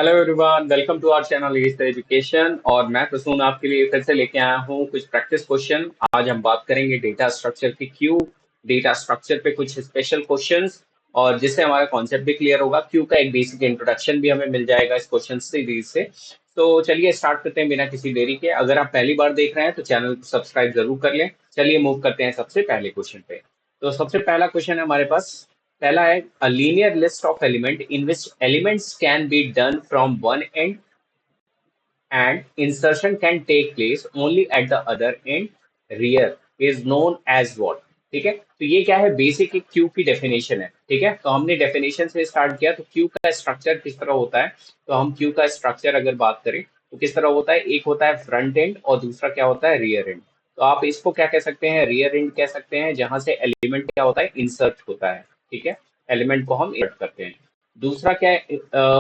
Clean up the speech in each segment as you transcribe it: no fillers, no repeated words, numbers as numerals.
Hello everyone, welcome to our channel edge education. और मैं प्रसून आपके लिए फिर से लेके आया हूँ कुछ प्रैक्टिस क्वेश्चन। आज हम बात करेंगे डेटा स्ट्रक्चर की क्यू, डेटा स्ट्रक्चर पे कुछ स्पेशल क्वेश्चंस, और जिससे हमारा कॉन्सेप्ट भी क्लियर होगा। क्यू का एक बेसिक इंट्रोडक्शन भी हमें मिल जाएगा इस क्वेश्चन सीरीज से। तो चलिए स्टार्ट करते हैं बिना किसी देरी के। अगर आप पहली बार देख रहे हैं तो चैनल को सब्सक्राइब जरूर कर लें। चलिए मूव करते हैं सबसे पहले क्वेश्चन पे। तो सबसे पहला क्वेश्चन है हमारे पास। पहला है a linear list of element in which elements can be done from one end and insertion can take place only at the other end, rear is known as what। ठीक है, तो ये क्या है, बेसिक एक क्यू की definition है। ठीक है, तो हमने डेफिनेशन से स्टार्ट किया। तो क्यू का स्ट्रक्चर किस तरह होता है, तो हम क्यू का स्ट्रक्चर अगर बात करें तो किस तरह होता है, एक होता है फ्रंट एंड और दूसरा क्या होता है, रियर एंड। तो आप इसको क्या कह सकते हैं, रियर एंड कह सकते हैं, जहां से एलिमेंट क्या होता है, इंसर्ट होता है। ठीक है, एलिमेंट को हम इंसर्ट करते हैं। दूसरा क्या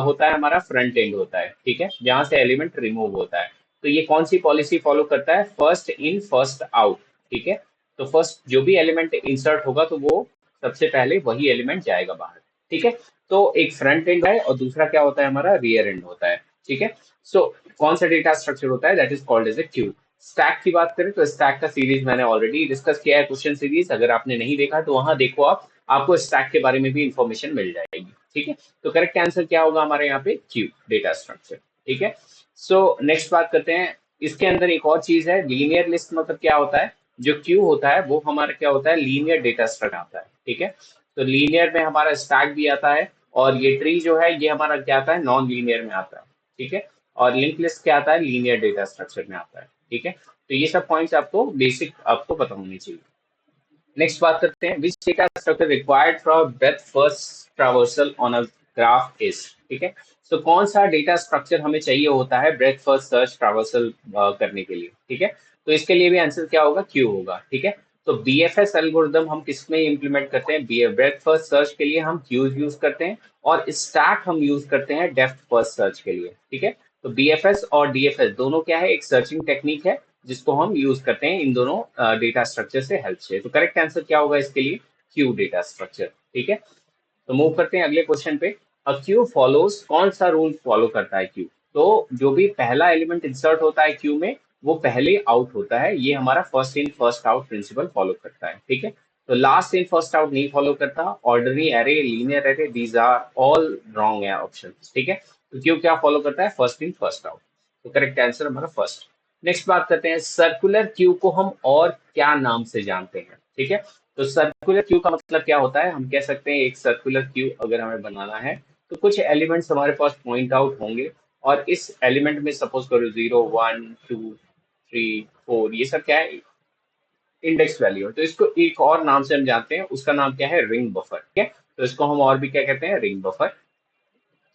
होता है, हमारा फ्रंट एंड होता है। ठीक है, जहां से एलिमेंट रिमूव होता है। तो ये कौन सी पॉलिसी फॉलो करता है, फर्स्ट इन फर्स्ट आउट। ठीक है, तो फर्स्ट जो भी एलिमेंट इंसर्ट होगा तो वो सबसे पहले वही एलिमेंट जाएगा बाहर। ठीक है, तो एक फ्रंट एंड है और दूसरा क्या होता है, हमारा रियर एंड होता है। ठीक है, सो कौन सा डेटा स्ट्रक्चर होता है, that is called as a queue. Stack की बात करें तो स्टैक का सीरीज मैंने ऑलरेडी डिस्कस किया है, क्वेश्चन सीरीज। अगर आपने नहीं देखा तो वहां देखो आप, आपको स्टैक के बारे में भी इंफॉर्मेशन मिल जाएगी। ठीक है, तो करेक्ट आंसर क्या होगा हमारे यहाँ पे, क्यू डेटा स्ट्रक्चर। ठीक है, सो नेक्स्ट बात करते हैं। इसके अंदर एक और चीज है, लीनियर लिस्ट मतलब क्या होता है। जो क्यू होता है वो हमारा क्या होता है, लीनियर डेटा स्ट्रक्चर आता है। ठीक है, तो लीनियर में हमारा स्टैक भी आता है, और ये ट्री जो है ये हमारा क्या आता है, नॉन लीनियर में आता है। ठीक है, और लिंक लिस्ट क्या आता है, लीनियर डेटा स्ट्रक्चर में आता है। ठीक है, तो ये सब पॉइंट्स आपको बेसिक आपको पता होनी चाहिए। नेक्स्ट बात करते हैं, which data structure required for breath first traversal on a graph is. ठीक है, तो कौन सा डेटा स्ट्रक्चर हमें चाहिए होता है ब्रेथ फर्स्ट सर्च ट्रावर्सल करने के लिए। ठीक है, तो इसके लिए भी आंसर क्या होगा, क्यू होगा। ठीक है, तो बीएफएस एल्गोरिदम हम किस में इंप्लीमेंट करते हैं, ब्रेथ फर्स्ट सर्च के लिए हम क्यूज यूज करते हैं, और स्टैक हम यूज करते हैं डेप्थ फर्स्ट सर्च के लिए। ठीक है, तो बीएफएस और डीएफएस दोनों क्या है, एक सर्चिंग टेक्निक है जिसको हम यूज करते हैं इन दोनों डेटा स्ट्रक्चर से हेल्प से। तो करेक्ट आंसर क्या होगा इसके लिए, क्यू डेटा स्ट्रक्चर। ठीक है, तो मूव करते हैं अगले क्वेश्चन पे। अ क्यू फॉलोज, कौन सा रूल फॉलो करता है क्यू, तो जो भी पहला एलिमेंट इंसर्ट होता है क्यू में वो पहले आउट होता है। ये हमारा first in first out principle follow करता है। ठीक है, तो लास्ट इन फर्स्ट आउट नहीं फॉलो करता। Ordinary array, linear array, these are all wrong है ऑप्शन। ठीक है, तो क्यू क्या फॉलो करता है, फर्स्ट इन फर्स्ट आउट। तो करेक्ट आंसर हमारा फर्स्ट। नेक्स्ट बात करते हैं, सर्कुलर क्यू को हम और क्या नाम से जानते हैं। ठीक है, तो सर्कुलर क्यू का मतलब क्या होता है, हम कह सकते हैं एक सर्कुलर क्यू अगर हमें बनाना है तो कुछ एलिमेंट्स हमारे पास पॉइंट आउट होंगे, और इस एलिमेंट में सपोज करो 0 1 2 3 4, ये सब क्या है, इंडेक्स वैल्यू है। तो इसको एक और नाम से हम जानते हैं, उसका नाम क्या है, रिंग बफर। ठीक है, तो इसको हम और भी क्या कहते हैं, रिंग बफर।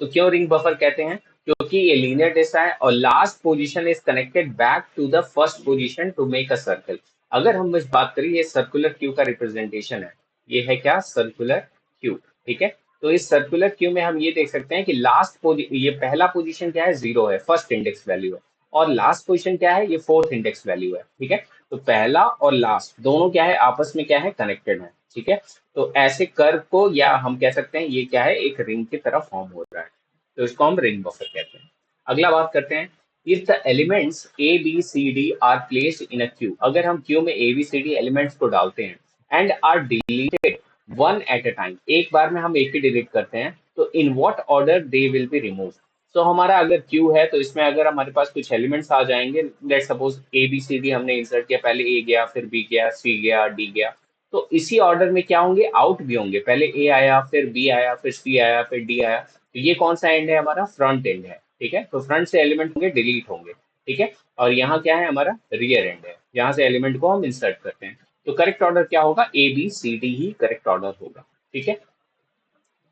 तो क्यों रिंग बफर कहते हैं, क्योंकि ये लीनियर डेटा है और last position is connected back to the first position to make a circle. अगर हम इस बात करें, ये सर्कुलर क्यू का रिप्रेजेंटेशन है। ये है क्या, सर्कुलर क्यू। ठीक है, तो इस सर्कुलर क्यू में हम ये देख सकते हैं कि ये पहला पोजीशन क्या है, 0 है, फर्स्ट इंडेक्स वैल्यू है, और लास्ट पोजीशन क्या है, ये फोर्थ इंडेक्स वैल्यू है। ठीक है, तो पहला और लास्ट दोनों क्या है, आपस में क्या है, कनेक्टेड है। ठीक है, तो ऐसे कर्व को, या हम कह सकते हैं ये क्या है, एक रिंग की तरह फॉर्म हो रहा है। तो इसको हम रिंग बफर कहते हैं। अगला बात करते हैं, if the elements A B C D are placed in a queue, अगर हम क्यू में A B C D elements को डालते हैं, and are deleted one at a time, एक बार में हम एक ही डिलीट करते हैं, तो in what order they will be remove. तो हमारा अगर क्यू है तो इसमें अगर हमारे पास कुछ एलिमेंट्स आ जाएंगे, let suppose A B C D हमने इंसर्ट किया, पहले ए गया, फिर बी गया, सी गया, डी गया, तो इसी ऑर्डर में क्या होंगे, आउट भी होंगे। पहले ए आया, फिर बी आया, फिर सी आया, फिर डी आया। तो ये कौन सा एंड है, हमारा फ्रंट एंड है। ठीक है, तो फ्रंट से एलिमेंट होंगे, डिलीट होंगे। ठीक है, और यहाँ क्या है, हमारा रियर एंड है, जहां से एलिमेंट को हम इंसर्ट करते हैं। तो करेक्ट ऑर्डर क्या होगा, ए बी सी डी ही करेक्ट ऑर्डर होगा। ठीक है,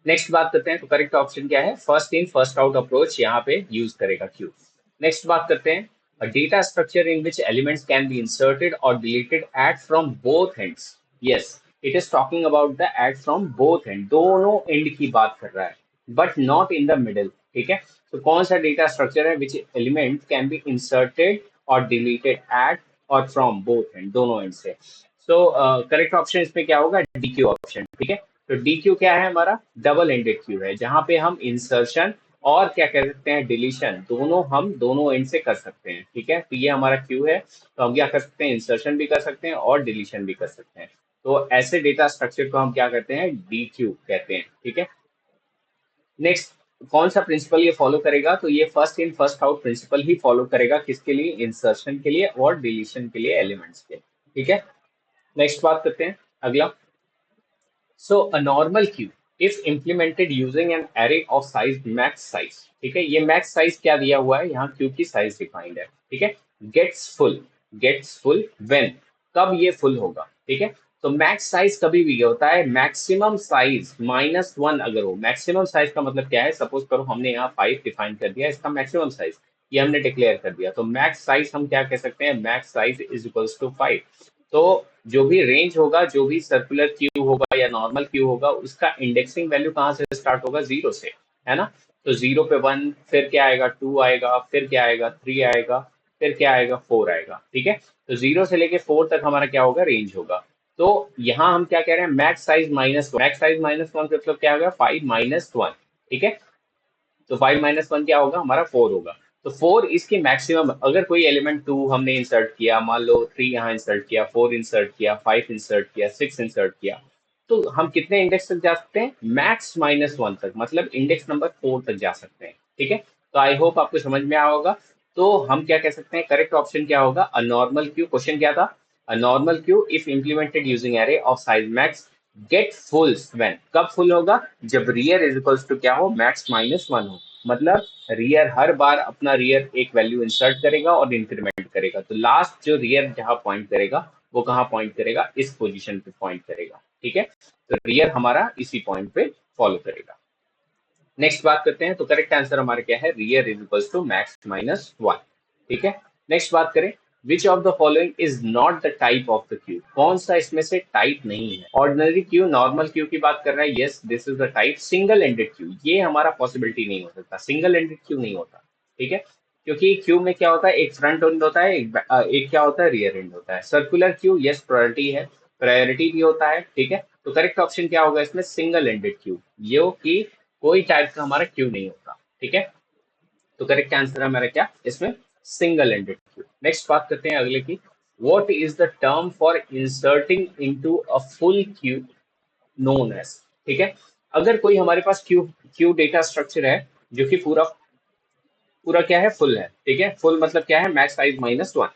नेक्स्ट बात करते हैं, तो करेक्ट ऑप्शन क्या है, first in first out approach यहाँ पे यूज करेगा क्यू। नेक्स्ट बात करते हैं, a data structure in which elements can be inserted or deleted at from both ends। yes, it is talking about the at from both end, दोनों and की बात कर रहा है, but not in the middle. ठीक है, तो कौन सा डेटा स्ट्रक्चर है which element can be inserted और डिलीटेड एट और फ्रॉम बोथ एंड, दोनों एंड से। सो करेक्ट ऑप्शन इसमें क्या होगा, डी क्यू ऑप्शन। ठीक है, तो डी क्यू क्या है, हमारा डबल एंडेड क्यू है, जहां पे हम इंसर्शन और क्या कह सकते हैं, डिलीशन, दोनों हम दोनों एंड से कर सकते हैं। ठीक है, तो ये हमारा क्यू है, तो हम क्या कर सकते हैं, इंसर्शन भी कर सकते हैं और डिलीशन भी कर सकते हैं। तो ऐसे डेटा स्ट्रक्चर को हम क्या कहते हैं, डी क्यू कहते हैं। ठीक है, नेक्स्ट, कौन सा प्रिंसिपल ये फॉलो करेगा, तो ये first in first out principle ही फॉलो करेगा, किसके लिए, इंसर्शन के लिए और डिलीशन के लिए, एलिमेंट्स के। ठीक है, नेक्स्ट बात करते हैं, अगला। So a normal queue, if implemented using an array of size max size, ठीक है, ये max size क्या दिया हुआ है, यहाँ queue की size डिफाइंड है। ठीक है, gets full when, कब ये full होगा। ठीक है, तो max size कभी भी होता है maximum size -1, अगर हो maximum size का मतलब क्या है, सपोज करो हमने यहाँ 5 डिफाइन कर दिया, इसका maximum size ये हमने डिक्लेयर कर दिया, तो max size हम क्या कह सकते हैं, max size is equals to 5। तो जो भी रेंज होगा, जो भी सर्कुलर क्यू होगा या नॉर्मल क्यू होगा, उसका इंडेक्सिंग वैल्यू कहाँ से स्टार्ट होगा, जीरो से, है ना। तो जीरो पे 1, फिर क्या आएगा, 2 आएगा, फिर क्या आएगा, 3 आएगा, फिर क्या आएगा, 4 आएगा। ठीक है, तो जीरो से लेके 4 तक हमारा क्या होगा, रेंज होगा। तो यहाँ हम क्या कह रहे हैं, मैक्स साइज -1, मैक्स साइज -1 का मतलब क्या होगा, 5 - 1। ठीक है, तो 5 - 1 क्या होगा, हमारा 4 होगा। तो 4 इसकी मैक्सिमम, अगर कोई एलिमेंट 2 हमने इंसर्ट किया, मान लो 3 यहाँ इंसर्ट किया, 4 इंसर्ट किया, 5 इंसर्ट किया, 6 इंसर्ट किया, तो हम कितने इंडेक्स तक जा सकते हैं, मैक्स -1 तक, मतलब इंडेक्स नंबर 4 तक जा सकते हैं। ठीक है, तो आई होप आपको समझ में आया होगा। तो हम क्या कह सकते हैं, करेक्ट ऑप्शन क्या होगा, अ नॉर्मल क्यू। क्वेश्चन क्या था, a normal Q if implemented using array of size max get full when, कब फुल होगा, जब रियर इज इक्वल्स टू क्या हो, मैक्स -1 हो। मतलब रियर हर बार अपना रियर एक वैल्यू इंसर्ट करेगा और इंक्रीमेंट करेगा, तो लास्ट जो रियर जहां पॉइंट करेगा वो कहाँ पॉइंट करेगा, इस पोजीशन पे पॉइंट करेगा। ठीक है, तो रियर हमारा इसी पॉइंट पे फॉलो करेगा। नेक्स्ट बात करते हैं, तो करेक्ट आंसर हमारा क्या है, rear is equals to max -1। ठीक है, नेक्स्ट बात करें, which of the following is not the type of the queue, कौन सा इसमें से टाइप नहीं है। ऑर्डिनरी क्यू, नॉर्मल क्यू की बात कर रहा है, yes this is the type. Single ended queue, ये हमारा पॉसिबिलिटी नहीं हो सकता, सिंगल एंडेड क्यू नहीं होता। ठीक है, क्योंकि क्यू में क्या होता है, एक फ्रंट एंड होता है, एक क्या होता है, रियर एंड होता है। सर्कुलर क्यू, यस प्रायोरिटी है, प्रायोरिटी भी होता है। ठीक है, तो करेक्ट ऑप्शन क्या होगा इसमें, सिंगल एंडेड क्यू, ये कि कोई टाइप का हमारा क्यू नहीं होता। ठीक है, तो करेक्ट आंसर है हमारा क्या इसमें, सिंगल एंडेड क्यू। नेक्स्ट बात करते हैं अगले की, what is the term for inserting into a full queue known as. ठीक है, अगर कोई हमारे पास क्यू क्यू डेटा स्ट्रक्चर है जो कि पूरा पूरा क्या है, फुल है। ठीक है, फुल मतलब क्या है, मैक्स साइज -1।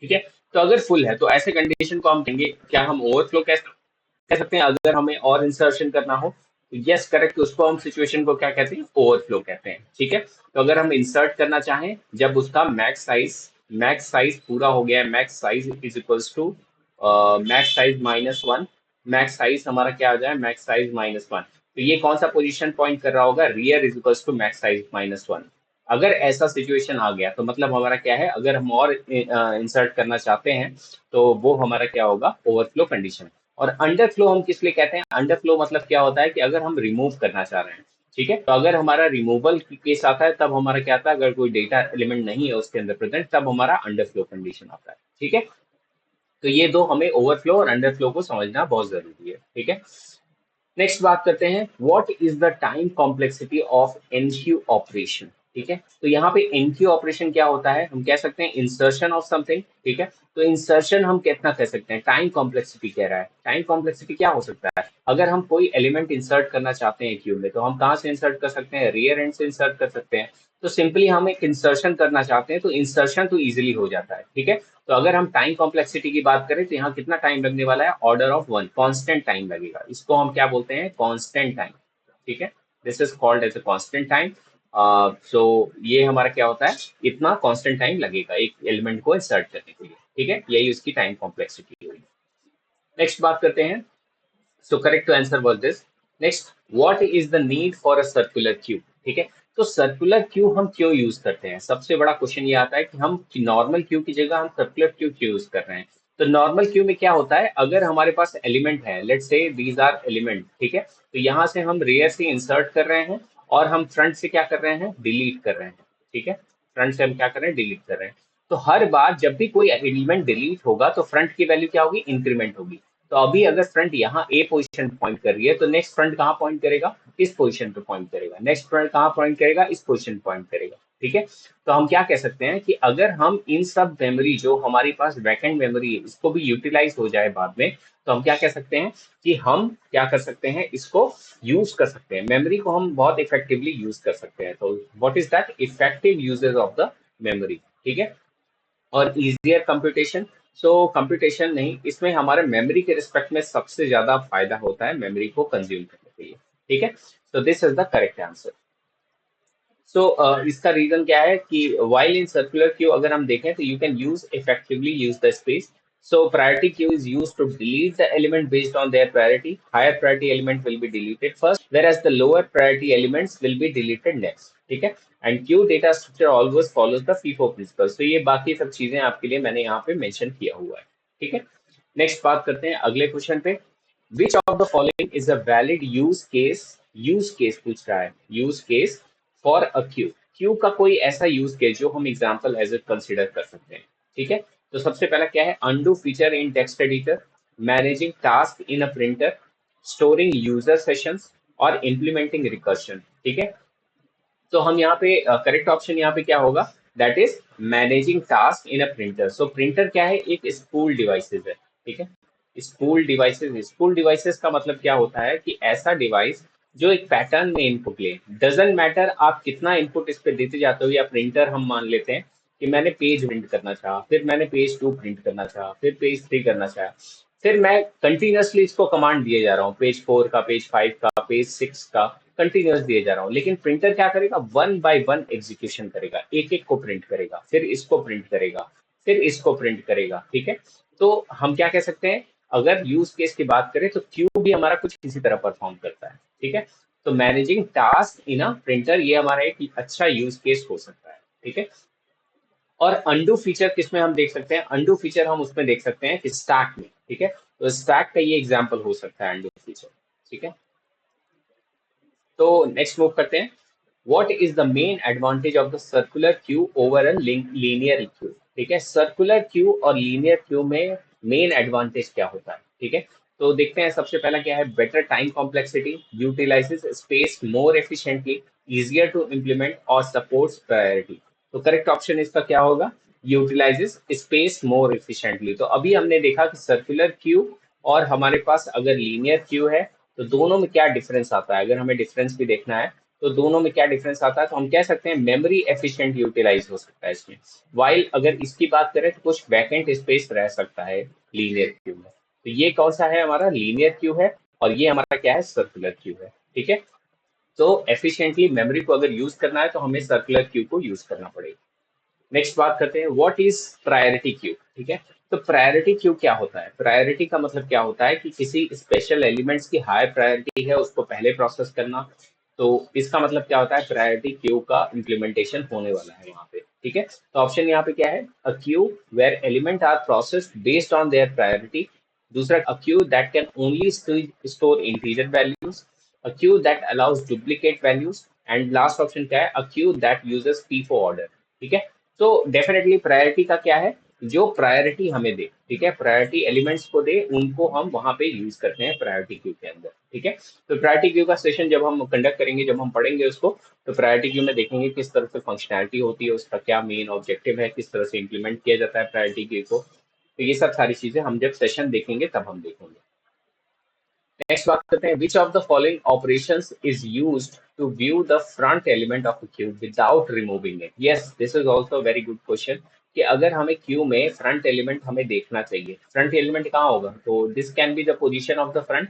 ठीक है, तो अगर फुल है तो ऐसे कंडीशन को हम कहेंगे, क्या हम ओवरफ्लो कह सकते हैं, अगर हमें और इंसर्शन करना हो, यस करेक्ट, उसको हम सिचुएशन को क्या कहते हैं, ओवरफ्लो कहते हैं। ठीक है, तो अगर हम इंसर्ट करना चाहें जब उसका मैक्स साइज पूरा हो गया है, max size is equals to max size -1, max size हमारा क्या आ जाए, मैक्स साइज -1, तो ये कौन सा पोजीशन पॉइंट कर रहा होगा, rear is equals to max size -1। अगर ऐसा सिचुएशन आ गया तो मतलब हमारा क्या है, अगर हम और इंसर्ट करना चाहते हैं तो वो हमारा क्या होगा, ओवरफ्लो कंडीशन। और अंडर फ्लो हम किस लिए कहते हैं, अंडर फ्लो मतलब क्या होता है कि अगर हम रिमूव करना चाह रहे हैं। ठीक है, तो अगर हमारा रिमूवल केस आता है तब हमारा क्या आता है, अगर कोई डेटा एलिमेंट नहीं है उसके अंदर प्रेजेंट, तब हमारा अंडर फ्लो कंडीशन आता है। ठीक है, तो ये दो हमें ओवरफ्लो और अंडर फ्लो को समझना बहुत जरूरी है। ठीक है, नेक्स्ट बात करते हैं, what is the time complexity of NQ operation. ठीक है, तो यहाँ पे एनक्यू ऑपरेशन क्या होता है, हम कह सकते हैं इंसर्शन ऑफ समथिंग। ठीक है, तो इंसर्शन हम कितना कह सकते हैं, टाइम कॉम्प्लेक्सिटी कह रहा है, टाइम कॉम्प्लेक्सिटी क्या हो सकता है, अगर हम कोई एलिमेंट इंसर्ट करना चाहते हैं क्यू में, तो हम कहाँ से इंसर्ट कर सकते हैं, रियर एंड से इंसर्ट कर सकते हैं। तो सिंपली हम एक इंसर्शन करना चाहते हैं तो इंसर्शन तो इजिली हो जाता है। ठीक है, तो अगर हम टाइम कॉम्प्लेक्सिटी की बात करें तो यहाँ कितना टाइम लगने वाला है, ऑर्डर ऑफ 1, कांस्टेंट टाइम लगेगा, इसको हम क्या बोलते हैं, कांस्टेंट टाइम। ठीक है, this is called as a constant time. So ये हमारा क्या होता है, इतना कांस्टेंट टाइम लगेगा एक एलिमेंट को इंसर्ट करने के लिए। ठीक है, यही उसकी टाइम कॉम्प्लेक्सिटी हुई। नेक्स्ट बात करते हैं, so correct answer was this. Next, what is the need for a circular Q. ठीक है, तो सर्कुलर क्यू हम क्यों यूज करते हैं, सबसे बड़ा क्वेश्चन ये आता है कि हम नॉर्मल क्यू की जगह हम सर्कुलर क्यू क्यों यूज कर रहे हैं। तो नॉर्मल क्यू में क्या होता है, अगर हमारे पास एलिमेंट है, let's say these are element. ठीक है, तो यहाँ से हम रेयर से इंसर्ट कर रहे हैं और हम फ्रंट से क्या कर रहे हैं, डिलीट कर रहे हैं। ठीक है, फ्रंट से हम क्या कर रहे हैं, डिलीट कर रहे हैं। तो हर बार जब भी कोई एलिमेंट डिलीट होगा तो फ्रंट की वैल्यू क्या होगी, इंक्रीमेंट होगी। तो अभी अगर फ्रंट यहाँ ए पोजीशन पे पॉइंट कर रही है तो नेक्स्ट फ्रंट कहाँ पॉइंट करेगा, इस पोजीशन पे पॉइंट करेगा, नेक्स्ट फ्रंट कहाँ पॉइंट करेगा, इस पोजीशन पे पॉइंट करेगा। ठीक है, तो हम क्या कह सकते हैं कि अगर हम इन सब मेमोरी जो हमारे पास वैकेंट मेमोरी है इसको भी यूटिलाइज हो जाए बाद में, तो हम क्या कह सकते हैं कि हम क्या कर सकते हैं, इसको यूज कर सकते हैं, मेमोरी को हम बहुत इफेक्टिवली यूज कर सकते हैं। तो what is that, effective uses of the memory. ठीक है, और इजियर कंप्यूटेशन, सो कंप्यूटेशन नहीं, इसमें हमारे मेमोरी के रिस्पेक्ट में सबसे ज्यादा फायदा होता है मेमोरी को कंज्यूम करने के लिए। ठीक है, so this is the correct answer. So इसका रीजन क्या है कि वाइल इन सर्कुलर क्यू अगर हम देखें तो you can use effectively use the space. So priority queue is use to delete the element based on their priority, higher priority element will be deleted first where as the lower priority elements will be deleted next. ठीक है, and queue data structure always follows the FIFO principle. तो ये बाकी सब चीजें आपके लिए मैंने यहाँ पे मेंशन किया हुआ है। ठीक है, नेक्स्ट बात करते हैं अगले क्वेश्चन पे। विच of the following is a valid use case, use case पूछ रहा है, use case for a Q, Q का कोई ऐसा यूज केस जो हम एग्जांपल एज ए कंसिडर कर सकते हैं। ठीक है, तो सबसे पहला क्या है, undo feature in text editor, managing task in a printer, storing user sessions और इम्प्लीमेंटिंग रिकर्शन। ठीक है, तो हम यहाँ पे करेक्ट ऑप्शन यहाँ पे क्या होगा, that is managing task in a printer. So printer क्या है, एक स्पूल डिवाइसेस है। ठीक है, स्पूल डिवाइसेस, स्पूल डिवाइसेस का मतलब क्या होता है कि ऐसा डिवाइस जो एक पैटर्न में इनपुट ले, डजेंट मैटर आप कितना इनपुट इस पे देते जाते हो, या प्रिंटर हम मान लेते हैं कि मैंने पेज प्रिंट करना चाहा, फिर मैंने पेज 2 प्रिंट करना चाहा, फिर पेज 3 करना चाहा, फिर मैं कंटिन्यूअसली इसको कमांड दिए जा रहा हूँ, पेज 4 का, पेज 5 का, पेज 6 का, कंटिन्यूअस दिए जा रहा हूँ। लेकिन प्रिंटर क्या करेगा, वन बाय वन एग्जीक्यूशन करेगा, एक एक को प्रिंट करेगा, फिर इसको प्रिंट करेगा, फिर इसको प्रिंट करेगा। ठीक है, तो हम क्या कह सकते हैं, अगर यूज केस की बात करें तो क्यू भी हमारा कुछ किसी तरह परफॉर्म करता है। ठीक है, तो managing task in a printer ये हमारा एक अच्छा यूज केस हो सकता है। ठीक है, और अंडू फीचर किसमें हम देख सकते हैं, अंडू फीचर हम उसमें देख सकते हैं कि स्टैक में। ठीक है, तो स्टैक का ये एग्जांपल हो सकता है अंडू फीचर। ठीक है, तो नेक्स्ट मूव करते हैं। What is the main advantage of the circular queue over a linear Q. ठीक है, सर्कुलर क्यू और लीनियर क्यू में मेन एडवांटेज क्या होता है। ठीक है, तो देखते हैं सबसे पहला क्या है, better time complexity, utilizes space more efficiently, easier to implement और सपोर्ट्स प्रायोरिटी। तो करेक्ट ऑप्शन इसका क्या होगा, यूटिलाइजेस स्पेस मोर एफिशिएंटली। तो अभी हमने देखा कि सर्कुलर क्यू और हमारे पास अगर लीनियर क्यू है तो दोनों में क्या डिफरेंस आता है, अगर हमें डिफरेंस भी देखना है तो दोनों में क्या डिफरेंस आता है, तो हम कह सकते हैं मेमोरी एफिशिएंट यूटिलाइज हो सकता है इसमें। वाइल अगर इसकी बात करें तो कुछ वैकेंट स्पेस रह सकता है लीनियर क्यू में। तो ये कौन सा है, हमारा लीनियर क्यू है, और ये हमारा क्या है, सर्कुलर क्यू है। ठीक है, तो एफिशिएंटली मेमोरी को अगर यूज करना है तो हमें सर्कुलर क्यू को यूज करना पड़ेगा। नेक्स्ट बात करते हैं, व्हाट इज प्रायोरिटी क्यू। ठीक है, तो प्रायोरिटी क्यू क्या होता है, प्रायोरिटी का मतलब क्या होता है कि किसी स्पेशल एलिमेंट्स की हाई प्रायोरिटी है उसको पहले प्रोसेस करना। तो इसका मतलब क्या होता है, प्रायोरिटी क्यू का इम्प्लीमेंटेशन होने वाला है यहाँ पे। ठीक है, तो ऑप्शन यहाँ पे क्या है, a queue where element are processed based on their priority, दूसरा a queue that can only store integer values, a queue that allows duplicate values, and last option क्या है, a queue that uses FIFO order. ठीक है, तो definitely priority का क्या है, जो प्रायोरिटी हमें दे, ठीक है, प्रायोरिटी एलिमेंट्स को दे उनको हम वहां पे यूज करते हैं प्रायोरिटी क्यू के अंदर। ठीक है, तो प्रायोरिटी क्यू का सेशन जब हम कंडक्ट करेंगे, जब हम पढ़ेंगे उसको, तो प्रायोरिटी क्यू में देखेंगे किस तरह से फंक्शनैलिटी होती है, उसका क्या मेन ऑब्जेक्टिव है, किस तरह से इंप्लीमेंट किया जाता है प्रायोरिटी क्यू को। तो ये सब सारी चीजें हम जब सेशन देखेंगे तब हम देखेंगे। नेक्स्ट बात करते हैं, which of the following operations is used to view the front element of a cube without removing it. Yes, this is also very good question कि अगर हमें क्यू में फ्रंट एलिमेंट हमें देखना चाहिए, फ्रंट एलिमेंट कहाँ होगा, तो this can be the position of the front,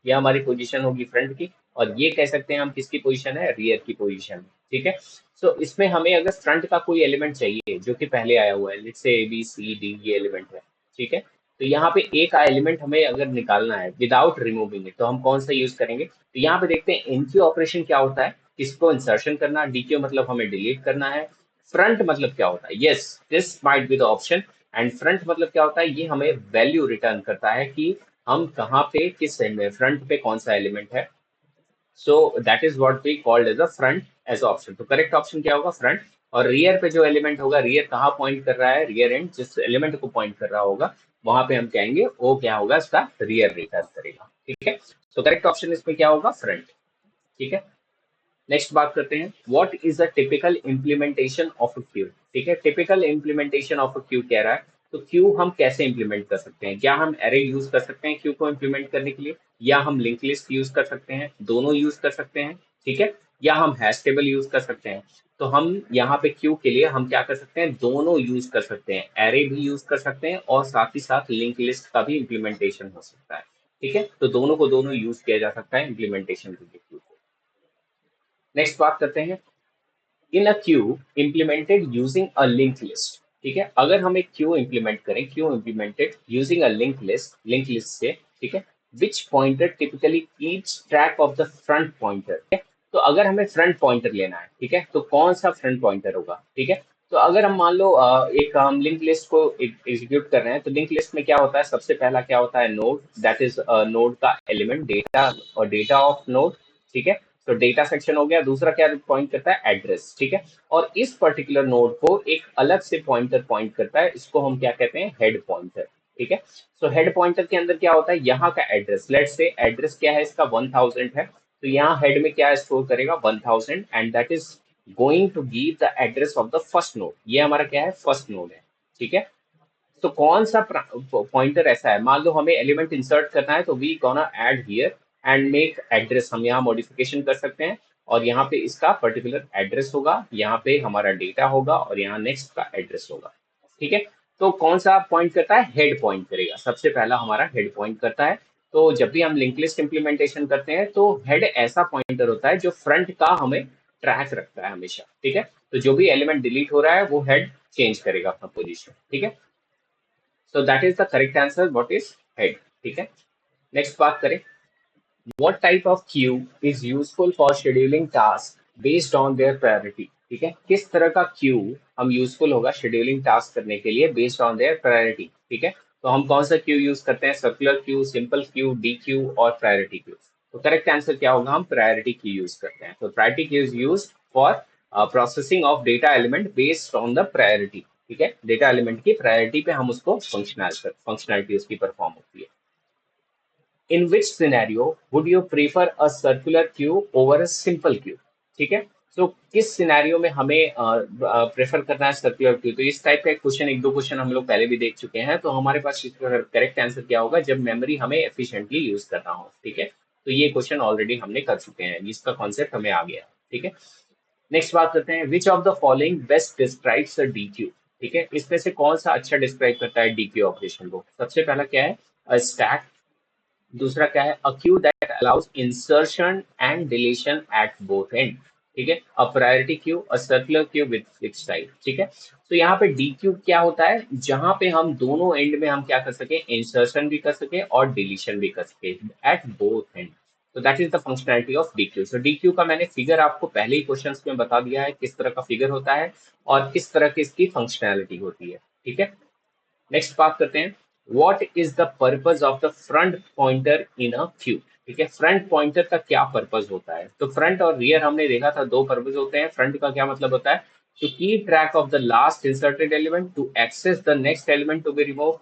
ये हमारी पोजीशन होगी फ्रंट की, और ये कह सकते हैं हम किसकी पोजीशन है, रियर की पोजीशन। ठीक है, सो इसमें हमें अगर फ्रंट का कोई एलिमेंट चाहिए जो कि पहले आया हुआ है, let's say A B C D ये एलिमेंट है। ठीक है, तो यहाँ पे ए का एलिमेंट हमें अगर निकालना है विदाउट रिमूविंग इट, तो हम कौन सा यूज करेंगे, तो यहाँ पे देखते हैं एनक्यू ऑपरेशन क्या होता है, किसको इंसर्शन करना, डीक्यू मतलब हमें डिलीट करना है, फ्रंट मतलब क्या होता है, yes this might be the option, and front मतलब क्या होता है, ये हमें वैल्यू रिटर्न करता है कि हम कहाँ पे किस में फ्रंट पे कौन सा एलिमेंट है। So that is what we called as a front as option. तो करेक्ट ऑप्शन क्या होगा, फ्रंट। और रियर पे जो एलिमेंट होगा, रियर कहाँ पॉइंट कर रहा है, रियर एंड जिस एलिमेंट को पॉइंट कर रहा होगा वहां पे हम कहेंगे वो क्या होगा, इसका रियर रिटर्न करेगा। ठीक है, तो करेक्ट ऑप्शन इसमें क्या होगा, फ्रंट। ठीक है, नेक्स्ट बात करते हैं, what is a typical implementation of a Q. ठीक है, typical implementation of a Q कह रहा है, तो क्यू हम कैसे इंप्लीमेंट कर सकते हैं? क्या हम एरे यूज कर सकते हैं क्यू को इंप्लीमेंट करने के लिए, या हम लिंक लिस्ट यूज कर सकते हैं, दोनों यूज कर सकते हैं। ठीक है, या हम हैश टेबल यूज कर सकते हैं। तो हम यहाँ पे क्यू के लिए हम क्या कर सकते हैं, दोनों यूज कर सकते हैं, एरे भी यूज कर सकते हैं और साथ ही साथ लिंक लिस्ट का भी इम्प्लीमेंटेशन हो सकता है। ठीक है, तो दोनों को दोनों यूज किया जा सकता है इम्प्लीमेंटेशन के लिए क्यू को। नेक्स्ट बात करते हैं, in a queue implemented using a link list. ठीक है, अगर हम एक क्यू इंप्लीमेंट करें, queue implemented using a link list से, ठीक है, which pointer typically keeps track of the front pointer. ठीक है, तो अगर हमें फ्रंट पॉइंटर लेना है, ठीक है, तो कौन सा फ्रंट पॉइंटर होगा। ठीक है, तो अगर हम मान लो एक हम लिंक लिस्ट को एग्जीक्यूट कर रहे हैं, तो लिंक लिस्ट में क्या होता है, सबसे पहला क्या होता है, नोड, दैट इज नोड का एलिमेंट, डेटा और डेटा ऑफ नोड। ठीक है, तो डेटा सेक्शन हो गया, दूसरा क्या पॉइंट करता है, एड्रेस। ठीक है, और इस पर्टिकुलर नोड को एक अलग से पॉइंटर पॉइंट करता है, इसको हम क्या कहते हैं, हेड पॉइंटर। ठीक है, सो हेड पॉइंटर के अंदर क्या होता है, यहाँ का एड्रेस, लेट्स से एड्रेस क्या है इसका, 1000 है, तो यहाँ हेड में क्या स्टोर करेगा, 1000, and that is going to give the address of the first node. ये हमारा क्या है, फर्स्ट नोड है। ठीक है, तो कौन सा पॉइंटर ऐसा है, मान लो हमें एलिमेंट इंसर्ट करना है, तो we gonna add here and make address, हम यहाँ मॉडिफिकेशन कर सकते हैं, और यहाँ पे इसका पर्टिकुलर एड्रेस होगा, यहाँ पे हमारा डेटा होगा और यहाँ नेक्स्ट का एड्रेस होगा। ठीक है, तो कौन सा पॉइंट करता है, हेड पॉइंट करेगा, सबसे पहला हमारा हेड पॉइंट करता है। तो जब भी हम लिंक लिस्ट इंप्लीमेंटेशन करते हैं, तो हेड ऐसा पॉइंटर होता है जो फ्रंट का हमें ट्रैक रखता है हमेशा। ठीक है, तो जो भी एलिमेंट डिलीट हो रहा है वो हेड चेंज करेगा अपना पोजीशन। ठीक है, so that is the correct answer, what is head. ठीक है, नेक्स्ट बात करें, what type of Q is useful for scheduling task based on their priority. ठीक है, किस तरह का क्यू हम यूजफुल होगा शेड्यूलिंग टास्क करने के लिए बेस्ड ऑन देयर प्रायोरिटी। ठीक है, तो हम कौन सा क्यू यूज करते हैं, circular queue, simple Q, D Q और प्रायोरिटी क्यू। तो करेक्ट आंसर क्या होगा, हम प्रायोरिटी क्यू यूज करते हैं। तो priority queue is use for processing of data element based on the priority. ठीक है, डेटा एलिमेंट की प्रायोरिटी पे हम उसको फंक्शनैलिटी उसकी परफॉर्म होती है। In which scenario would you prefer a circular queue over a simple queue? ठीक है, तो किस सिनेरियो में हमें प्रेफर करना है सर्कुलर क्यू। तो इस टाइप का क्वेश्चन, एक दो क्वेश्चन हम लोग पहले भी देख चुके हैं, तो हमारे पास इसका करेक्ट आंसर क्या होगा, जब मेमोरी हमें एफिशिएंटली यूज करना हो। ठीक है, तो ये क्वेश्चन ऑलरेडी हमने कर चुके हैं, इसका कॉन्सेप्ट हमें आ गया। ठीक है, नेक्स्ट बात करते हैं, which of the following best describes a D Q. ठीक है, इसमें से कौन सा अच्छा डिस्क्राइब करता है डी क्यू ऑपरेशन को। सबसे पहला क्या है, अ स्टैक, दूसरा क्या है, a queue that allows insertion and deletion at both end. ठीक है, a priority queue, a circular queue with fix type. ठीक है, तो यहाँ पे डी क्यू क्या होता है, जहां पे हम दोनों एंड में हम क्या कर सके, इंसर्शन भी कर सके और डिलीशन भी कर सके एट बोथ एंड। तो that is the functionality of D Q. So D Q का मैंने फिगर आपको पहले ही क्वेश्चन में बता दिया है, किस तरह का फिगर होता है और किस तरह की इसकी फंक्शनैलिटी होती है। ठीक है, नेक्स्ट बात करते हैं, what is the purpose of the front pointer in a Q. ठीक है, फ्रंट पॉइंटर का क्या पर्पज होता है, तो फ्रंट और रियर हमने देखा था, दो पर्पज होते हैं। फ्रंट का क्या मतलब होता है, to keep track of the last inserted element, to access the next element to be remove,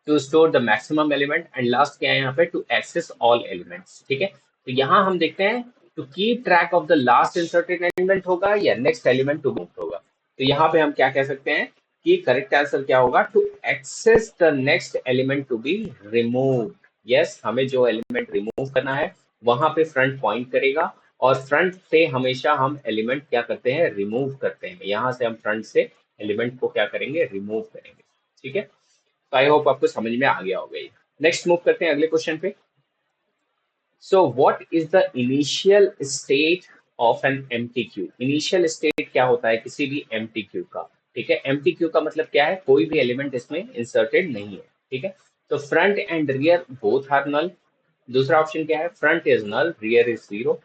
to store the maximum element, and last क्या है यहाँ पे, टू एक्सेस ऑल एलिमेंट्स। ठीक है, तो यहाँ हम देखते हैं to keep track of the last inserted element होगा या नेक्स्ट एलिमेंट टू मूव होगा। तो यहाँ पे हम क्या कह सकते हैं कि करेक्ट आंसर क्या होगा, to access the next element to be remove. Yes, हमें जो एलिमेंट रिमूव करना है वहां पे फ्रंट पॉइंट करेगा, और फ्रंट से हमेशा हम एलिमेंट क्या करते हैं, रिमूव करते हैं। यहाँ से हम फ्रंट से एलिमेंट को क्या करेंगे, रिमूव करेंगे। ठीक है, तो आई होप आपको समझ में आ गया होगा ये। नेक्स्ट मूव करते हैं अगले क्वेश्चन पे। So what is the initial state of an empty Q. Initial state क्या होता है किसी भी एम्प्टी क्यू का। ठीक है, एम्प्टी क्यू का मतलब क्या है, कोई भी एलिमेंट इसमें इंसर्टेड नहीं है। ठीक है, तो front and rear both are null. दूसरा ऑप्शन क्या है, front is null, rear is zero,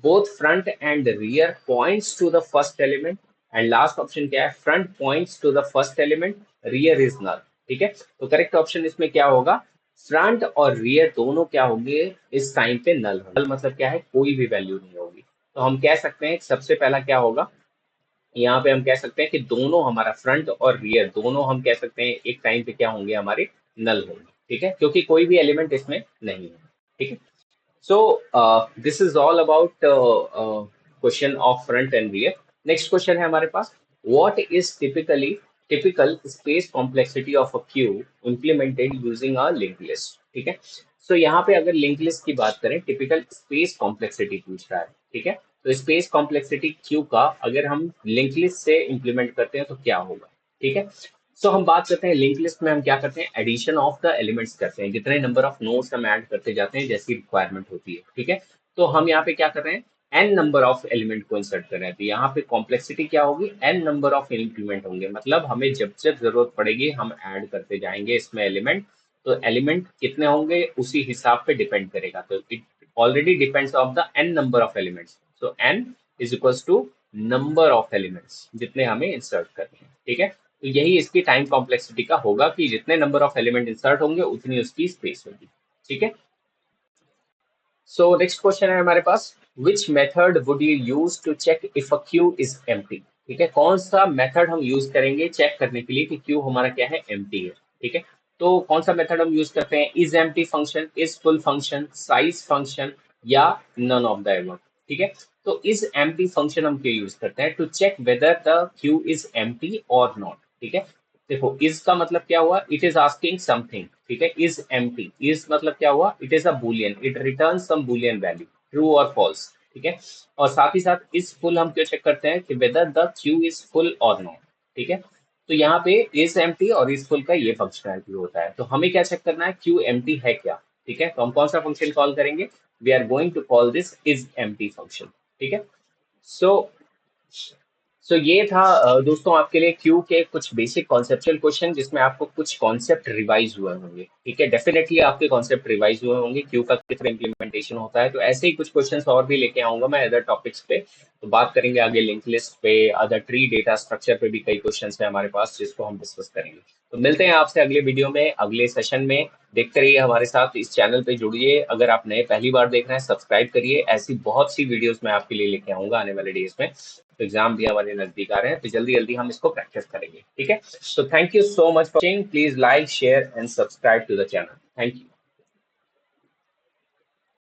both front and rear points to the first element, and last option क्या है, front points to the first element, rear is null। ठीक है, तो correct option इसमें क्या होगा, फ्रंट और रियर दोनों क्या होंगे इस टाइम पे नल। नल मतलब क्या है, कोई भी वैल्यू नहीं होगी। तो हम कह सकते हैं सबसे पहला क्या होगा, यहाँ पे हम कह सकते हैं कि दोनों हमारा फ्रंट और रियर दोनों हम कह सकते हैं एक टाइम पे क्या होंगे, हमारे नल होंगे, ठीक है, क्योंकि कोई भी एलिमेंट इसमें नहीं है, ठीक है। So this is all about question of front and rear. Next question है हमारे पास, what is typical space complexity of a queue implemented using a linked list? ठीक है। So यहाँ पे अगर linked list की बात करें, typical space complexity पूछ रहा है, ठीक है। तो स्पेस कॉम्प्लेक्सिटी क्यू का अगर हम लिंक लिस्ट से इंप्लीमेंट करते हैं तो क्या होगा, ठीक है। सो हम बात करते हैं लिंक लिस्ट में हम क्या करते हैं, एडिशन ऑफ द एलिमेंट्स करते हैं, जितने नंबर ऑफ नोड्स हम ऐड करते जाते हैं जैसी रिक्वायरमेंट होती है, ठीक है। तो हम यहाँ पे क्या कर रहे हैं, एन नंबर ऑफ एलिमेंट को इंसर्ट कर रहे हैं, तो यहाँ पे कॉम्प्लेक्सिटी क्या होगी, एन नंबर ऑफ इंक्रीमेंट होंगे, मतलब हमें जब जब जरूरत पड़ेगी हम ऐड करते जाएंगे इसमें एलिमेंट। तो एलिमेंट कितने होंगे उसी हिसाब पे डिपेंड करेगा, तो it already depends of the N number of elements. So N is equals to number of elements जितने हमें इंसर्ट करने हैं, ठीक है। तो यही इसकी टाइम कॉम्प्लेक्सिटी का होगा कि जितने नंबर ऑफ एलिमेंट इंसर्ट होंगे उतनी उसकी स्पेस होगी, ठीक है। सो नेक्स्ट क्वेश्चन है हमारे पास, which method would you use to check if a queue is empty? ठीक है, कौन सा मेथड हम यूज करेंगे चेक करने के लिए कि क्यू हमारा क्या है, एम्प्टी है, ठीक है। तो कौन सा मेथड हम यूज करते हैं, is empty function, is full function, size function, या नन ऑफ द एबव, ठीक है। तो इज एम्प्टी फंक्शन हम क्यों यूज करते हैं, to check whether the queue is empty और नॉट, ठीक है। देखो इज का मतलब क्या हुआ, इट इज आस्किंग समथिंग, ठीक है। इज एम्प्टी, इज मतलब क्या हुआ, it is a boolean, it return some boolean value, true और फॉल्स, ठीक है। और साथ ही साथ इज फुल हम क्यों चेक करते हैं कि weather the queue is full और नॉट, ठीक है। तो यहाँ पे इज एम्प्टी और इज फुल का ये फंक्शनैलिटी होता है, तो हमें क्या चेक करना है, क्यू एम्प्टी है क्या, ठीक है। तो हम कौन सा फंक्शन कॉल करेंगे, we are going to call this is empty function, ठीक है। सो ये था दोस्तों आपके लिए क्यू के कुछ बेसिक कॉन्सेप्चुअल क्वेश्चन, जिसमें आपको कुछ कॉन्सेप्ट रिवाइज हुए होंगे, ठीक है। डेफिनेटली आपके कॉन्सेप्ट रिवाइज हुए होंगे, क्यू का किस तरह इंप्लीमेंटेशन होता है। तो ऐसे ही कुछ क्वेश्चंस और भी लेके आऊंगा मैं अदर टॉपिक्स पे, तो बात करेंगे आगे लिंक लिस्ट पे, अदर ट्री डेटा स्ट्रक्चर पे भी कई क्वेश्चंस है हमारे पास जिसको हम डिस्कस करेंगे। तो मिलते हैं आपसे अगले वीडियो में, अगले सेशन में। देखते रहिए हमारे साथ, इस चैनल पे जुड़िए, अगर आप नए पहली बार देख रहे हैं सब्सक्राइब करिए, ऐसी बहुत सी वीडियोस मैं आपके लिए लेके आऊंगा आने वाले डेज में। तो एग्जाम भी हमारे नजदीक आ रहे हैं, तो जल्दी जल्दी हम इसको प्रैक्टिस करेंगे, ठीक है। So thank you so much for watching, please like share and subscribe to the channel, thank you.